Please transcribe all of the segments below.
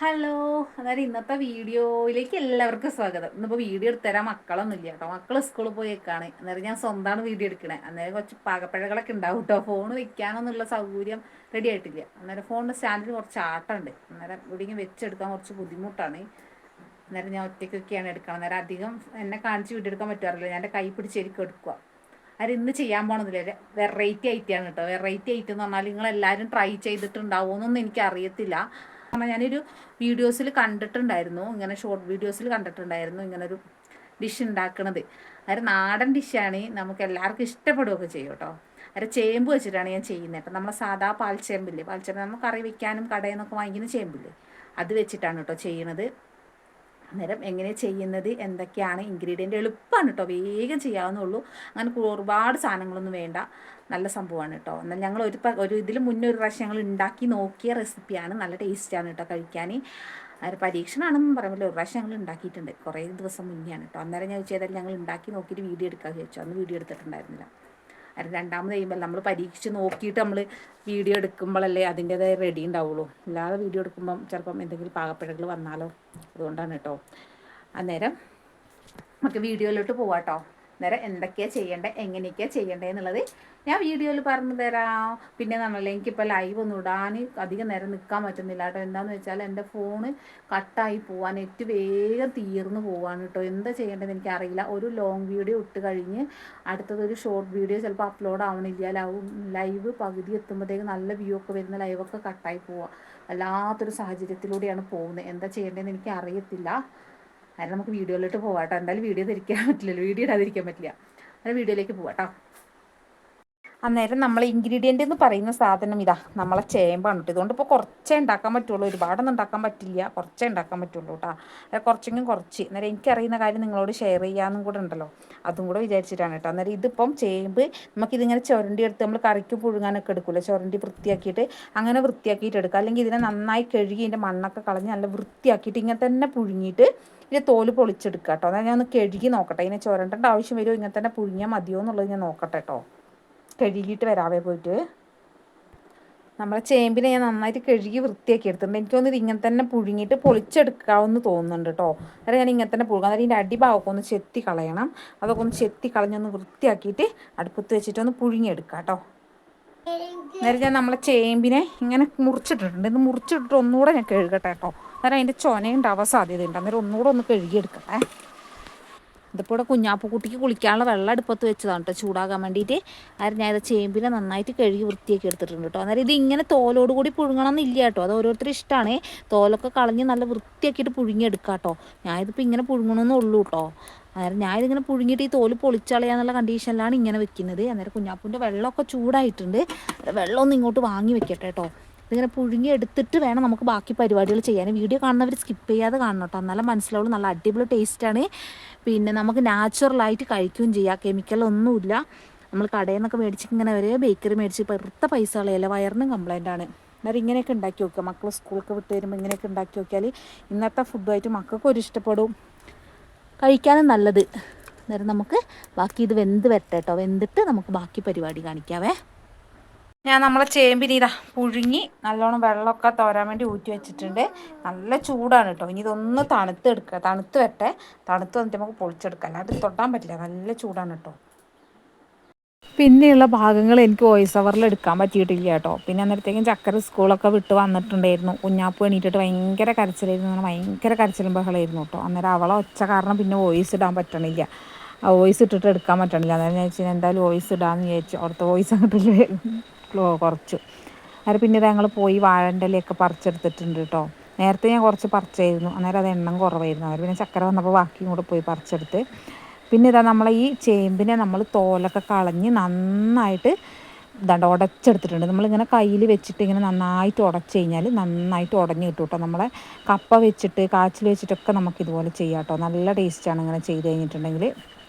Hello. അതായത് ഇന്നത്തെ വീഡിയോയിലേക്ക് എല്ലാവർക്കും സ്വാഗതം. ഇന്നിപ്പോൾ വീഡിയോ എടുത്തുതരാൻ മക്കളൊന്നും ഇല്ല കേട്ടോ. മക്കൾ സ്കൂളിൽ പോയേക്കാണ്. അന്നേരം ഞാൻ സ്വന്തമാണ് വീഡിയോ എടുക്കണേ. അന്നേരം കുറച്ച് പാകപ്പിഴകളൊക്കെ ഉണ്ടാവും കേട്ടോ. ഫോൺ വെക്കാനൊന്നുള്ള സൗകര്യം റെഡി ആയിട്ടില്ല. അന്നേരം ഫോണിൻ്റെ സ്റ്റാൻഡിൽ കുറച്ച് ആട്ടമുണ്ട്. അന്നേരം ഇവിടെയും വെച്ചെടുക്കാൻ കുറച്ച് ബുദ്ധിമുട്ടാണ്. അന്നേരം ഞാൻ ഒറ്റയ്ക്കൊക്കെയാണ് എടുക്കണം. അന്നേരം അധികം എന്നെ കാണിച്ച് വീഡിയോ എടുക്കാൻ പറ്റാറില്ല. ഞാൻ എൻ്റെ കൈ പിടിച്ചെരിക്കും എടുക്കുക. അത് ഇന്ന് ചെയ്യാൻ പോകണമെന്നില്ല. വെറൈറ്റി ഐറ്റാണ് കേട്ടോ. വെറൈറ്റി ഐറ്റം എന്ന് പറഞ്ഞാൽ നിങ്ങളെല്ലാവരും ട്രൈ ചെയ്തിട്ടുണ്ടാവുമെന്നൊന്നും എനിക്കറിയത്തില്ല. കാരണം ഞാനൊരു വീഡിയോസിൽ കണ്ടിട്ടുണ്ടായിരുന്നു, ഇങ്ങനെ ഷോർട്ട് വീഡിയോസിൽ കണ്ടിട്ടുണ്ടായിരുന്നു ഇങ്ങനൊരു ഡിഷ് ഉണ്ടാക്കണത്. അതായത് നാടൻ ഡിഷാണ്, നമുക്ക് എല്ലാവർക്കും ഇഷ്ടപ്പെടുകയൊക്കെ ചെയ്യും കേട്ടോ. അതായത് ചേമ്പ് വെച്ചിട്ടാണ് ഞാൻ ചെയ്യുന്നത്. അപ്പം നമ്മൾ സാധാ പാൽച്ചേമ്പില്ലേ, പാൽച്ചേമ്പ് നമ്മൾ കറി വെക്കാനും കടയിൽ നിന്നൊക്കെ വാങ്ങിക്കുന്ന ചേമ്പില്ലേ, അത് വെച്ചിട്ടാണ് കേട്ടോ ചെയ്യണത്. അന്നേരം എങ്ങനെ ചെയ്യുന്നത്, എന്തൊക്കെയാണ് ഇൻഗ്രീഡിയൻറ്റ്, എളുപ്പമാണ് കേട്ടോ, വേഗം ചെയ്യാവുന്നുള്ളൂ. അങ്ങനെ ഒരുപാട് സാധനങ്ങളൊന്നും വേണ്ട, നല്ല സംഭവമാണ് കേട്ടോ. എന്നാൽ ഞങ്ങൾ ഒരു ഇതിൽ മുന്നേ ഒരു പ്രാവശ്യം ഞങ്ങൾ ഉണ്ടാക്കി നോക്കിയ റെസിപ്പിയാണ്. നല്ല ടേസ്റ്റാണ് കേട്ടോ കഴിക്കാൻ. അത് പരീക്ഷണമാണെന്നും പറയുമ്പോൾ ഒരു പ്രാവശ്യം ഞങ്ങൾ ഉണ്ടാക്കിയിട്ടുണ്ട്, കുറേ ദിവസം മുന്നെയാണ് കേട്ടോ. അന്നേരം ഞാൻ ചോദിച്ചാൽ ഞങ്ങൾ ഉണ്ടാക്കി നോക്കിയിട്ട് വീഡിയോ എടുക്കാമെന്ന് ചോദിച്ചു. അന്ന് വീഡിയോ എടുത്തിട്ടുണ്ടായിരുന്നില്ല. അത് രണ്ടാമത് കഴിയുമ്പോൾ നമ്മൾ പരീക്ഷിച്ച് നോക്കിയിട്ട് നമ്മൾ വീഡിയോ എടുക്കുമ്പോഴല്ലേ അതിൻ്റേതായ റെഡി ഉണ്ടാവുള്ളൂ. അല്ലാതെ വീഡിയോ എടുക്കുമ്പം ചിലപ്പം എന്തെങ്കിലും പാകപ്പിഴകൾ വന്നാലോ, അതുകൊണ്ടാണ് കേട്ടോ. അന്നേരം നമുക്ക് വീഡിയോയിലോട്ട് പോവാം കേട്ടോ. അന്നേരം എന്തൊക്കെയാണ് ചെയ്യേണ്ടത്, എങ്ങനെയൊക്കെയാണ് ചെയ്യേണ്ടത് എന്നുള്ളത് ഞാൻ വീഡിയോയിൽ പറഞ്ഞു തരാം. പിന്നെ നമ്മളല്ലേ, എനിക്കിപ്പോൾ ലൈവ് ഒന്നും ഇടാൻ അധികം നേരം നിൽക്കാൻ പറ്റുന്നില്ല കേട്ടോ. എന്താണെന്ന് വെച്ചാൽ എൻ്റെ ഫോണ് കട്ടായി പോവാൻ, നെറ്റ് വേഗം തീർന്നു പോവാണ് കേട്ടോ. എന്താ ചെയ്യേണ്ടതെന്ന് എനിക്കറിയില്ല. ഒരു ലോങ് വീഡിയോ ഇട്ട് കഴിഞ്ഞ് അടുത്തതൊരു ഷോർട്ട് വീഡിയോ ചിലപ്പോൾ അപ്ലോഡ് ആവണില്ല. ലൈവ് പകുതി എത്തുമ്പോഴത്തേക്ക് നല്ല വ്യൂ ഒക്കെ വരുന്ന ലൈവൊക്കെ കട്ടായി പോവുക. വല്ലാത്തൊരു സാഹചര്യത്തിലൂടെയാണ് പോകുന്നത്. എന്താ ചെയ്യേണ്ടതെന്ന് എനിക്ക് അറിയത്തില്ല. അതിന് നമുക്ക് വീഡിയോയിലോട്ട് പോവാം കേട്ടോ. എന്തായാലും വീഡിയോ ധരിക്കാൻ പറ്റില്ലല്ലോ, വീഡിയോ ഇടാതിരിക്കാൻ പറ്റില്ല. അങ്ങനെ വീഡിയോയിലേക്ക് പോവാം കേട്ടോ. അന്നേരം നമ്മൾ ഇൻഗ്രീഡിയൻ്റ് എന്ന് പറയുന്ന സാധനം ഇതാ, നമ്മളെ ചേമ്പാണ് കേട്ടോ. ഇതുകൊണ്ട് ഇപ്പോൾ കുറച്ചേ ഉണ്ടാക്കാൻ പറ്റുള്ളൂ, ഒരുപാടൊന്നും ഉണ്ടാക്കാൻ പറ്റില്ല, കുറച്ചേ ഉണ്ടാക്കാൻ പറ്റുള്ളൂ കേട്ടോ. അത് കുറച്ചെങ്കിലും കുറച്ച്. അന്നേരം എനിക്കറിയുന്ന കാര്യം നിങ്ങളോട് ഷെയർ ചെയ്യാമെന്നും കൂടെ ഉണ്ടല്ലോ, അതും കൂടെ വിചാരിച്ചിട്ടാണ് കേട്ടോ. അന്നേരം ഇതിപ്പം ചേമ്പ് നമുക്കിതിങ്ങനെ ചുരണ്ടി എടുത്ത് നമ്മൾ കറിക്ക് പുഴുങ്ങാനൊക്കെ എടുക്കില്ല, ചുരണ്ടി വൃത്തിയാക്കിയിട്ട് അങ്ങനെ വൃത്തിയാക്കിയിട്ട് എടുക്കുക. അല്ലെങ്കിൽ ഇതിനെ നന്നായി കഴുകി ഇതിൻ്റെ മണ്ണൊക്കെ കളഞ്ഞ് നല്ല വൃത്തിയാക്കിയിട്ട് ഇങ്ങനെ തന്നെ പുഴുങ്ങിയിട്ട് ഇതിൻ്റെ തോല് പൊളിച്ചെടുക്കുക കേട്ടോ. എന്നാൽ ഞാൻ ഒന്ന് കഴുകി നോക്കട്ടെ, ഇതിനെ ചുരണ്ടേണ്ട ആവശ്യം വരുമോ, ഇങ്ങനെ തന്നെ പുഴുങ്ങിയാൽ മതിയോ എന്നുള്ളത് ഞാൻ നോക്കട്ടെ കേട്ടോ. കഴുകിയിട്ട് വരാവേ പോയിട്ട്. നമ്മളെ ചേമ്പിനെ ഞാൻ നന്നായിട്ട് കഴുകി വൃത്തിയാക്കി എടുത്തിട്ടുണ്ട്. എനിക്ക് തോന്നുന്നത് ഇങ്ങനെ തന്നെ പുഴുങ്ങിയിട്ട് പൊളിച്ചെടുക്കാമെന്ന് തോന്നുന്നുണ്ട് കേട്ടോ. അതായത് ഞാൻ ഇങ്ങനെ തന്നെ പുഴുകാം. അതായത് ഇതിൻ്റെ അടിഭാഗമൊക്കെ ഒന്ന് ചെത്തി കളയണം. അതൊക്കെ ഒന്ന് ചെത്തി കളഞ്ഞൊന്ന് വൃത്തിയാക്കിയിട്ട് അടുപ്പത്ത് വെച്ചിട്ടൊന്ന് പുഴുങ്ങിയെടുക്കാം കേട്ടോ. അന്നേരം ഞാൻ നമ്മളെ ചേമ്പിനെ ഇങ്ങനെ മുറിച്ചിട്ടിട്ടുണ്ട്. ഇത് മുറിച്ചിട്ടിട്ട് ഒന്നുകൂടെ ഞാൻ കഴുകട്ടെ കേട്ടോ. അന്നേരം അതിൻ്റെ ചൊനയുണ്ടാവാൻ സാധ്യതയുണ്ട്. അന്നേരം ഒന്നുകൂടെ ഒന്ന് കഴുകിയെടുക്കട്ടെ. ഇതിപ്പോൾ ഇവിടെ കുഞ്ഞാപ്പൂക്കുട്ടിക്ക് കുളിക്കാനുള്ള വെള്ളം അടുപ്പത്ത് വെച്ചതാണ് കേട്ടോ, ചൂടാകാൻ വേണ്ടിയിട്ട്. അന്നേരം ഞാൻ ഇത് ചേമ്പിനെ നന്നായിട്ട് കഴുകി വൃത്തിയാക്കി എടുത്തിട്ടുണ്ട് കേട്ടോ. അന്നേരം ഇത് ഇങ്ങനെ തോലോട് കൂടി പുഴുങ്ങണം എന്നില്ല കേട്ടോ, അത് ഓരോരുത്തരും ഇഷ്ടമാണ്. തോലൊക്കെ കളഞ്ഞ് നല്ല വൃത്തിയാക്കിയിട്ട് പുഴുങ്ങിയെടുക്കാം കേട്ടോ. ഞാനിതിപ്പോൾ ഇങ്ങനെ പുഴുങ്ങണമെന്നേ ഉള്ളൂ കേട്ടോ. അന്നേരം ഞാനിതിങ്ങനെ പുഴുങ്ങിയിട്ട് ഈ തോല് പൊളിച്ചളയാന്നുള്ള കണ്ടീഷനിലാണ് ഇങ്ങനെ വെക്കുന്നത്. അന്നേരം കുഞ്ഞാപ്പൂൻ്റെ വെള്ളമൊക്കെ ചൂടായിട്ടുണ്ട്. വെള്ളം ഒന്ന് ഇങ്ങോട്ട് വാങ്ങി വെക്കട്ടെ കേട്ടോ. ഇതിങ്ങനെ പുഴുങ്ങി എടുത്തിട്ട് വേണം നമുക്ക് ബാക്കി പരിപാടികൾ ചെയ്യാൻ. വീഡിയോ കാണുന്നവർ സ്കിപ്പ് ചെയ്യാതെ കാണണം കേട്ടോ, എന്നാലും മനസ്സിലാവുള്ളൂ. നല്ല അടിപൊളി ടേസ്റ്റാണ്. പിന്നെ നമുക്ക് നാച്ചുറലായിട്ട് കഴിക്കുകയും ചെയ്യാം, കെമിക്കലൊന്നുമില്ല. നമ്മൾ കടയിൽ നിന്നൊക്കെ മേടിച്ച് ഇങ്ങനെ ഒരു ബേക്കറി മേടിച്ച് വെറുത്ത പൈസ കളയല്ല, വയറിനും കംപ്ലൈൻ്റ് ആണ്. അന്നേരം ഇങ്ങനെയൊക്കെ ഉണ്ടാക്കി നോക്കുക. മക്കൾ സ്കൂളൊക്കെ വിട്ട് വരുമ്പോൾ ഇങ്ങനെയൊക്കെ ഉണ്ടാക്കി നോക്കിയാൽ ഇന്നത്തെ ഫുഡുമായിട്ട് മക്കൾക്ക് ഒരു ഇഷ്ടപ്പെടും, കഴിക്കാനും നല്ലത്. അന്നേരം നമുക്ക് ബാക്കി ഇത് വെന്ത് വരട്ടെ കേട്ടോ. വെന്തിട്ട് നമുക്ക് ബാക്കി പരിപാടി കാണിക്കാവേ. ഞാൻ നമ്മളെ ചേമ്പിന് ഇതാ പുഴുങ്ങി നല്ലോണം വെള്ളമൊക്കെ തോരാൻ വേണ്ടി ഊറ്റി വെച്ചിട്ടുണ്ട്. നല്ല ചൂടാണ് കേട്ടോ. ഇനി ഇതൊന്ന് തണുത്ത് വരട്ടെ. തണുത്ത് വന്നിട്ട് നമുക്ക് പൊളിച്ചെടുക്കാം, അല്ലാണ്ട് തൊട്ടാൻ പറ്റില്ല, നല്ല ചൂടാണ് കേട്ടോ. പിന്നെയുള്ള ഭാഗങ്ങൾ എനിക്ക് വോയിസ് ഓവറിൽ എടുക്കാൻ പറ്റിയിട്ടില്ല കേട്ടോ. പിന്നെ അന്നേരത്തേക്കും ചക്കര സ്കൂളൊക്കെ വിട്ട് വന്നിട്ടുണ്ടായിരുന്നു. കുഞ്ഞാപ്പ് എണീറ്റിട്ട് ഭയങ്കര കരച്ചിലായിരുന്നു, ഭയങ്കര കരച്ചിലും ബഹളമായിരുന്നു കേട്ടോ. അന്നേരം അവളെ ഒച്ച കാരണം പിന്നെ വോയിസ് ഇടാൻ പറ്റണില്ല, വോയിസ് ഇട്ടിട്ട് എടുക്കാൻ പറ്റണില്ല. അന്നേരം ഞാൻ വെച്ചാൽ എന്തായാലും വോയിസ് ഇടാമെന്ന് വിചാരിച്ചു. അവിടുത്തെ വോയിസ് അങ്ങോട്ട് കുറച്ചു. അത് പിന്നെ ഞങ്ങൾ പോയി വാഴൻ്റെ ഇലയൊക്കെ പറിച്ചെടുത്തിട്ടുണ്ട് കേട്ടോ. നേരത്തെ ഞാൻ കുറച്ച് പറിച്ചായിരുന്നു, അന്നേരം അത് എണ്ണം കുറവായിരുന്നു. അവർ പിന്നെ ചക്കര വന്നപ്പോൾ ബാക്കിയും കൂടെ പോയി പറിച്ചെടുത്ത്. പിന്നെ ഇതാ നമ്മളെ ഈ ചേമ്പിനെ നമ്മൾ തോലൊക്കെ കളഞ്ഞ് നന്നായിട്ട് ഇതാണ്ട് ഉടച്ചെടുത്തിട്ടുണ്ട്. നമ്മളിങ്ങനെ കയ്യിൽ വെച്ചിട്ട് ഇങ്ങനെ നന്നായിട്ട് ഉടച്ച് കഴിഞ്ഞാൽ നന്നായിട്ട് ഉടഞ്ഞ് കിട്ടും കേട്ടോ. നമ്മളെ കപ്പ വെച്ചിട്ട് കാച്ചിൽ വെച്ചിട്ടൊക്കെ നമുക്കിതുപോലെ ചെയ്യാം കേട്ടോ. നല്ല ടേസ്റ്റാണ് ഇങ്ങനെ ചെയ്ത് കഴിഞ്ഞിട്ടുണ്ടെങ്കിൽ.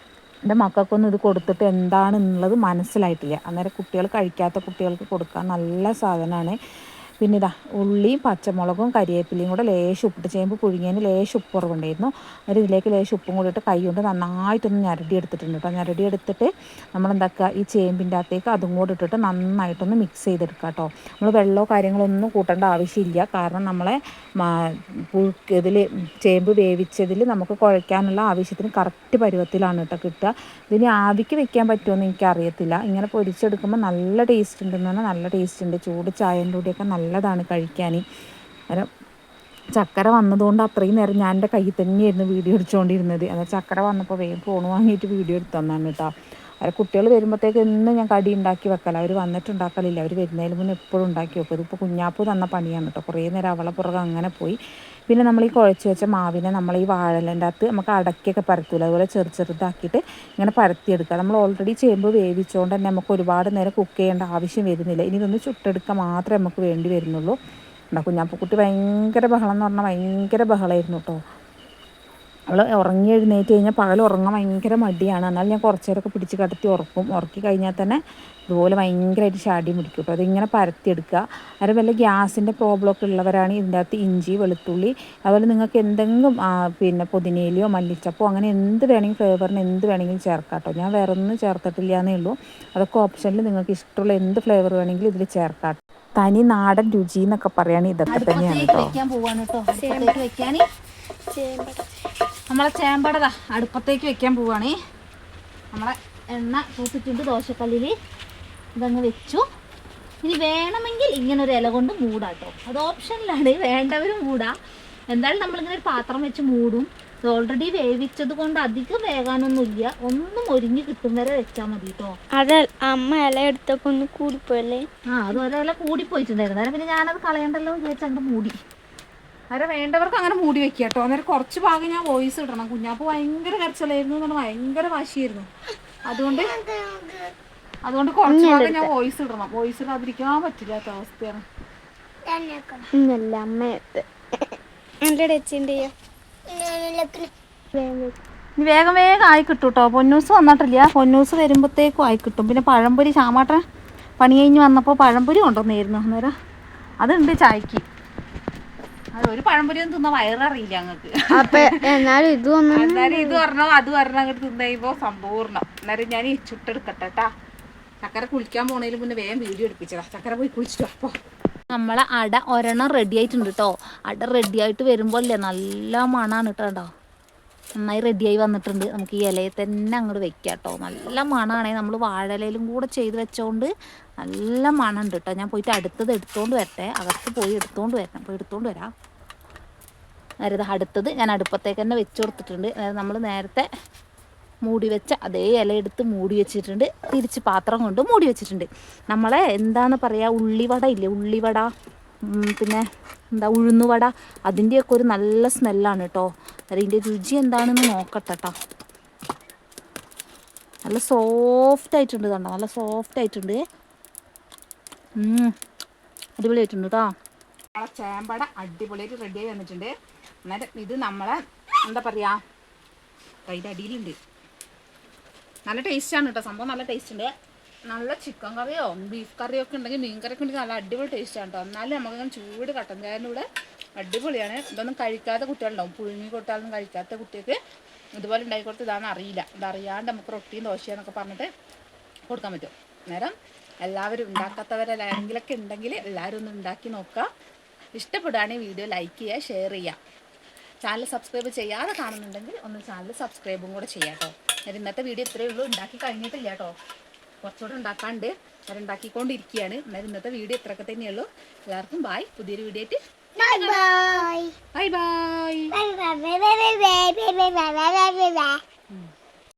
എൻ്റെ മക്കൾക്കൊന്നും ഇത് കൊടുത്തിട്ട് എന്താണെന്നുള്ളത് മനസ്സിലായിട്ടില്ല. അന്നേരം കുട്ടികൾ കഴിക്കാത്ത കുട്ടികൾക്ക് കൊടുക്കാൻ നല്ല സാധനമാണ്. പിന്നെ ഇതാ ഉള്ളിയും പച്ചമുളകും കരിവേപ്പിലയും കൂടെ ലേശം ഉപ്പിട്ട്, ചേമ്പ് പുഴുങ്ങിയതിന് ലേശം ഉപ്പ് കുറവുണ്ടായിരുന്നു. എന്നിട്ട് ഇതിലേക്ക് ലേശം ഉപ്പും കൂടി ഇട്ട് കൈ കൊണ്ട് നന്നായിട്ടൊന്ന് ഞരടി എടുത്തിട്ടുണ്ട് കേട്ടോ. ഞരടി എടുത്തിട്ട് നമ്മളെന്താക്കുക, ഈ ചേമ്പിൻ്റെ അകത്തേക്ക് അതും കൂടി ഇട്ടിട്ട് നന്നായിട്ടൊന്ന് മിക്സ് ചെയ്തെടുക്കുക കേട്ടോ. നമ്മൾ വെള്ളമോ കാര്യങ്ങളൊന്നും കൂട്ടേണ്ട ആവശ്യമില്ല. കാരണം നമ്മളെ ഇതിൽ ചേമ്പ് വേവിച്ചതിൽ നമുക്ക് കുഴയ്ക്കാനുള്ള ആവശ്യത്തിന് കറക്റ്റ് പരുവത്തിലാണ് കേട്ടോ കിട്ടുക. ഇതിന് ആവിക്ക് വെക്കാൻ പറ്റുമോയെന്ന് എനിക്കറിയത്തില്ല. ഇങ്ങനെ പൊരിച്ചെടുക്കുമ്പോൾ നല്ല ടേസ്റ്റ് ഉണ്ടെന്ന് പറഞ്ഞാൽ നല്ല ടേസ്റ്റ് ഉണ്ട്. ചൂട് ചായൻ്റെ കൂടെയൊക്കെ നല്ലതാണ് കഴിക്കാൻ. അന്നേരം ചക്കര വന്നതുകൊണ്ട് അത്രയും നേരം ഞാൻ എൻ്റെ കയ്യിൽ തന്നെയായിരുന്നു വീഡിയോ എടുത്തുകൊണ്ടിരുന്നത്. എന്നാൽ ചക്കര വന്നപ്പോൾ വേഗം ഫോൺ വാങ്ങിയിട്ട് വീഡിയോ എടുത്തു തന്നാണ് കേട്ടോ. അവർ കുട്ടികൾ വരുമ്പോഴത്തേക്ക് എന്നും ഞാൻ കടി ഉണ്ടാക്കി വെക്കല. അവർ വന്നിട്ടുണ്ടാക്കലില്ല. അവർ വരുന്നതിന് മുന്നേ എപ്പോഴും ഉണ്ടാക്കി വെക്കും. ഇതിപ്പോൾ കുഞ്ഞാപ്പൂ തന്ന പണിയാണ് കേട്ടോ. കുറേ നേരം അവളെ പുറകെ അങ്ങനെ പോയി. പിന്നെ നമ്മൾ ഈ കുഴച്ച് വെച്ച മാവിനെ നമ്മൾ ഈ വാഴലേൻ്റെ അകത്ത് നമുക്ക് അടക്കിയൊക്കെ പരത്തൂല, അതുപോലെ ചെറുതാക്കിയിട്ട് ഇങ്ങനെ പരത്തിയെടുക്കുക. നമ്മൾ ഓൾറെഡി ചേമ്പ് വേവിച്ചുകൊണ്ട് തന്നെ നമുക്ക് ഒരുപാട് നേരം കുക്ക് ചെയ്യേണ്ട ആവശ്യം വരുന്നില്ല. ഇനി ഇതൊന്ന് ചുട്ടെടുക്കാൻ മാത്രമേ നമുക്ക് വേണ്ടി വരുന്നുള്ളൂ. കുഞ്ഞാപ്പൂക്കുട്ടി ഭയങ്കര ബഹളം എന്ന് പറഞ്ഞാൽ ഭയങ്കര ബഹളമായിരുന്നു കേട്ടോ. അവൾ ഉറങ്ങി എഴുന്നേറ്റ് കഴിഞ്ഞാൽ പകൽ ഉറങ്ങാൻ ഭയങ്കര മടിയാണ്. എന്നാൽ ഞാൻ കുറച്ച് നേരമൊക്കെ പിടിച്ച് കിടത്തി ഉറക്കും. ഉറക്കി കഴിഞ്ഞാൽ തന്നെ ഇതുപോലെ ഭയങ്കരമായിട്ട് ചാടി പിടിക്കും കേട്ടോ. അതിങ്ങനെ പരത്തിയെടുക്കുക. അത് വല്ല ഗ്യാസിൻ്റെ പ്രോബ്ലമൊക്കെ ഉള്ളവരാണ് ഇതിൻ്റെ അകത്ത് ഇഞ്ചി വെളുത്തുള്ളി അതുപോലെ നിങ്ങൾക്ക് എന്തെങ്കിലും പിന്നെ പുതിനയിലയോ മല്ലിച്ചപ്പോ അങ്ങനെ എന്ത് വേണമെങ്കിൽ ഫ്ലേവറിന് എന്ത് വേണമെങ്കിലും ചേർക്കാം കേട്ടോ. ഞാൻ വേറെ ഒന്നും ചേർത്തിട്ടില്ല എന്നേ ഉള്ളൂ. അതൊക്കെ ഓപ്ഷനിൽ നിങ്ങൾക്ക് ഇഷ്ടമുള്ള എന്ത് ഫ്ലേവർ വേണമെങ്കിലും ഇതിൽ ചേർക്കാം. തനി നാടൻ രുചി എന്നൊക്കെ പറയുകയാണെങ്കിൽ ഇതൊക്കെ തന്നെയാണ് കേട്ടോ. നമ്മളെ ചേമ്പടതാ അടുപ്പത്തേക്ക് വെക്കാൻ പോവുകയാണ്. നമ്മളെ എണ്ണ കൂപ്പിട്ടുണ്ട് ദോശക്കല്ലിൽ. ഇതങ്ങ് വെച്ചു. ഇനി വേണമെങ്കിൽ ഇങ്ങനൊരു ഇല കൊണ്ട് മൂടാട്ടോ. അത് ഓപ്ഷനിലാണ്, വേണ്ടവരും മൂടാം. എന്തായാലും നമ്മളിങ്ങനെ ഒരു പാത്രം വെച്ച് മൂടും. ഇത് ഓൾറെഡി വേവിച്ചത് കൊണ്ട് അധികം വേകാനൊന്നുമില്ല. ഒന്നും ഒരിഞ്ഞ് കിട്ടും വരെ വെച്ചാൽ മതി കേട്ടോ. അത് അമ്മ ഇല എടുത്തപ്പോൾ ഒന്ന് കൂടിപ്പോയല്ലേ? അത് ഒരില കൂടിപ്പോയിട്ടുണ്ടായിരുന്നു. അന്നേരം പിന്നെ ഞാനത് കളയണ്ടല്ലോ വിചാരിച്ച് അങ്ങ് മൂടി. അന്നേരം വേണ്ടവർക്ക് അങ്ങനെ മൂടി വെക്കുക കേട്ടോ. അന്നേരം കുറച്ച് ഭാഗം ഞാൻ വോയിസ് ഇടണം. കുഞ്ഞാപ്പ് ഭയങ്കര കരച്ചിലായിരുന്നു എന്ന് പറഞ്ഞാൽ ഭയങ്കര വാശിയായിരുന്നു. അതുകൊണ്ട് കുറച്ച് ഭാഗം ഞാൻ വോയിസ് ഇടണം. വോയിസ് ഇടാതിരിക്കാൻ പറ്റില്ലാത്ത അവസ്ഥയാണ്. വേഗം വേഗം ആയി കിട്ടും കേട്ടോ. പൊന്നൂസ് വന്നിട്ടില്ല. പൊന്നൂസ് വരുമ്പോഴത്തേക്കും ആയി കിട്ടും. പിന്നെ പഴംപൊരി ചാമാട്ടൻ പണി കഴിഞ്ഞ് വന്നപ്പോൾ പഴംപൊരി കൊണ്ടുവന്നായിരുന്നു. അന്നേരം അതുണ്ട് ചായക്ക്. അത് ഒരു പഴംപൊരിയൊന്നും തിന്ന വയററിയില്ല ഞങ്ങൾക്ക്. എന്നാലും ഇത് പറഞ്ഞോ അത് പറഞ്ഞ അങ്ങോട്ട് തിന്നയുമ്പോ സമ്പൂർണ്ണം. അന്നേരം ഞാൻ ചുട്ടെടുക്കട്ടെ കേട്ടാ. ചക്കര കുളിക്കാൻ പോണേലും മുന്നേ വേഗം വീഡിയോ എടുപ്പിച്ചതാ. ചക്കര പോയി കുളിച്ചിട്ടു. അപ്പോൾ നമ്മളെ അട ഒരെണ്ണം റെഡി ആയിട്ടുണ്ട് കേട്ടോ. അട റെഡി ആയിട്ട് വരുമ്പോൾ അല്ലേ നല്ല മണമാണ് കേട്ടോ. നന്നായി റെഡിയായി വന്നിട്ടുണ്ട്. നമുക്ക് ഈ ഇലയിൽ തന്നെ അങ്ങോട്ട് വെക്കാം കേട്ടോ. നല്ല മണമാണേ. നമ്മൾ വാഴയിലും കൂടെ ചെയ്ത് വെച്ചോണ്ട് നല്ല മണമുണ്ട് കേട്ടോ. ഞാൻ പോയിട്ട് അടുത്തത് എടുത്തോണ്ട് വരട്ടെ. അകത്ത് പോയി എടുത്തോണ്ട് വരണം. പോയി എടുത്തോണ്ട് വരാം. നേരത്തെ അടുത്തത് ഞാൻ അടുപ്പത്തേക്ക് തന്നെ വെച്ച് കൊടുത്തിട്ടുണ്ട്. അതായത് നമ്മൾ നേരത്തെ മൂടി വെച്ച അതേ ഇല എടുത്ത് മൂടി വെച്ചിട്ടുണ്ട്. തിരിച്ച് പാത്രം കൊണ്ട് മൂടി വെച്ചിട്ടുണ്ട്. നമ്മളെ എന്താണ് പറയുക, ഉള്ളിവട ഇല്ലേ, ഉള്ളിവട പിന്നെ എന്താ ഉഴുന്നുവട, അതിൻ്റെയൊക്കെ ഒരു നല്ല സ്മെല്ലാണ് കേട്ടോ. അതിൻ്റെ രുചി എന്താണെന്ന് നോക്കട്ടെ കേട്ടോ. നല്ല സോഫ്റ്റ് ആയിട്ടുണ്ട് കണ്ടോ. നല്ല സോഫ്റ്റ് ആയിട്ടുണ്ട്. അടിപൊളിയായിട്ടുണ്ട് കേട്ടോ. നമ്മളെ ചേമ്പട അടിപൊളിയായിട്ട് റെഡിയായി വന്നിട്ടുണ്ട്. അന്നേരം ഇത് നമ്മളെ എന്താ പറയുക, അതിൻ്റെ അടിയിലുണ്ട്. നല്ല ടേസ്റ്റാണ് കേട്ടോ. സംഭവം നല്ല ടേസ്റ്റ് ഉണ്ട്. നല്ല ചിക്കൻ കറിയോ ബീഫ് കറിയോ ഒക്കെ ഉണ്ടെങ്കിൽ മീൻ കറിയൊക്കെ ഉണ്ടെങ്കിൽ നല്ല അടിപൊളി ടേസ്റ്റാണ് കേട്ടോ. എന്നാലും നമുക്കങ്ങനെ ചൂട് കട്ടൻ ചായൻ്റെ കൂടെ അടിപൊളിയാണ്. ഇതൊന്നും കഴിക്കാത്ത കുട്ടികളുണ്ടാവും. പുഴുങ്ങി കൊടുത്താലൊന്നും കഴിക്കാത്ത കുട്ടികൾക്ക് ഇതുപോലെ ഉണ്ടാക്കി കൊടുത്ത് ഇതാണെന്ന് അറിയില്ല. ഇതറിയാണ്ട് നമുക്ക് റൊട്ടിയും ദോശയെന്നൊക്കെ പറഞ്ഞിട്ട് കൊടുക്കാൻ പറ്റും. അന്നേരം എല്ലാവരും ഉണ്ടാക്കാത്തവരെല്ലാരെങ്കിലൊക്കെ ഉണ്ടെങ്കിൽ എല്ലാവരും ഒന്ന് ഉണ്ടാക്കി നോക്കുക. ഇഷ്ടപ്പെടുകയാണെങ്കിൽ വീഡിയോ ലൈക്ക് ചെയ്യുക, ഷെയർ ചെയ്യുക. ചാനൽ സബ്സ്ക്രൈബ് ചെയ്യാതെ കാണുന്നുണ്ടെങ്കിൽ ഒന്ന് ചാനൽ സബ്സ്ക്രൈബും കൂടെ ചെയ്യാം കേട്ടോ. ഇന്നത്തെ വീഡിയോ ഇത്രയേ ഉള്ളൂ. ഉണ്ടാക്കി കഴിഞ്ഞിട്ടില്ല കേട്ടോ. കുറച്ചുകൂടെ ഉണ്ടാക്കാണ്ട് അത് ഉണ്ടാക്കിക്കൊണ്ടിരിക്കുകയാണ്. എന്നാലും ഇന്നത്തെ വീഡിയോ ഇത്രയൊക്കെ തന്നെയുള്ളൂ. എല്ലാവർക്കും ബായ്. പുതിയൊരു വീഡിയോ ആയിട്ട് ബൈ ബൈ.